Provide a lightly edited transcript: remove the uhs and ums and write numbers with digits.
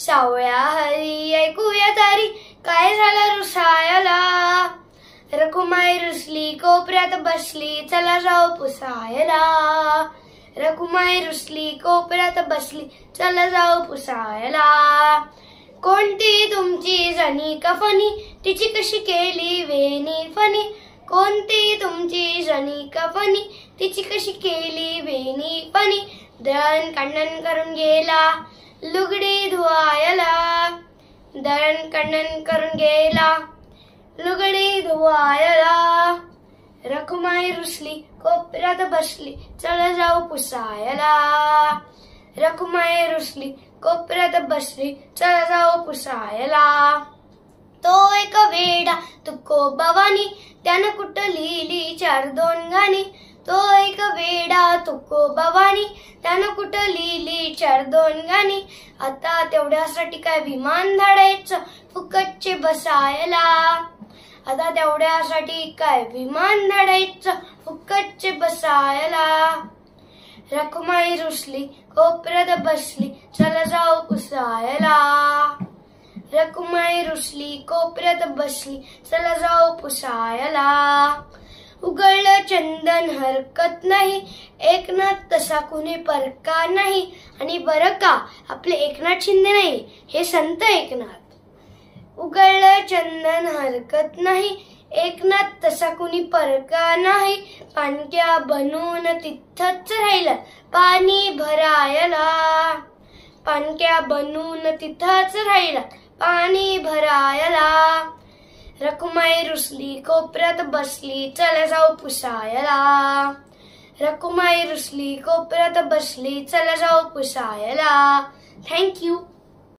सावळ्या हरी ऐकूया तारी काय झालं रुसायला. रखुमाई रुसली कोपऱ्यात बसली चला जाऊ पुसायला. रखुमाई रुसली कोपऱ्यात बसली चला जाऊ पुसायला. कोणती तुमची जणी कफनी तिची कशी केली वेणी फणी. कोणती तुमची जणी कफनी तिची कशी केली वेणी फणी. दळण कांडण करून गेला लुगडी धुवायला. दळण कांडण करून गेला लुगडी धुवायला. रखुमाई रुसली कोपऱ्यात बसली चला जाऊ पुसायला. रखुमाई रुसली कोपऱ्यात बसली चला जाऊ पुसायला. तो एक वेडा तुकोबावानी त्यानं कुठं लिहिली 4-2 गाणी. तो एक वेडा तुकोबावानी त्यानं कुठं लिहिली 4-2 गाणी. आता तेवढ्यासाठी काय विमान धाडायचं फुकटचे बसायला. आता तेवढ्यासाठी काय विमान धाडायचं फुकटचे बसायला. रखुमाई रुसली कोपऱ्यात बसली चला जाऊ पुसायला. रखुमाई रुसली कोपऱ्यात बसली चला जाऊ पुसायला. उगळलं चंदन हरकत नाही एकनाथ तसा कुणी परका नाही. आणि बरं का आपले एकनाथ शिंदे नाही हे संत एकनाथ. उगळलं चंदन हरकत नाही एकनाथ तसा कुणी परका नाही. पाणक्या बनून तिथंच राहिलं पाणी भरायला. पाणक्या बनून तिथंच राहिलं पाणी भरायला. रखुमाई रुसली कोपऱ्यात बसली चला जाऊ पुसायला. रखुमाई रुसली कोपऱ्यात बसली चला जाऊ पुसायला. थँक्यू.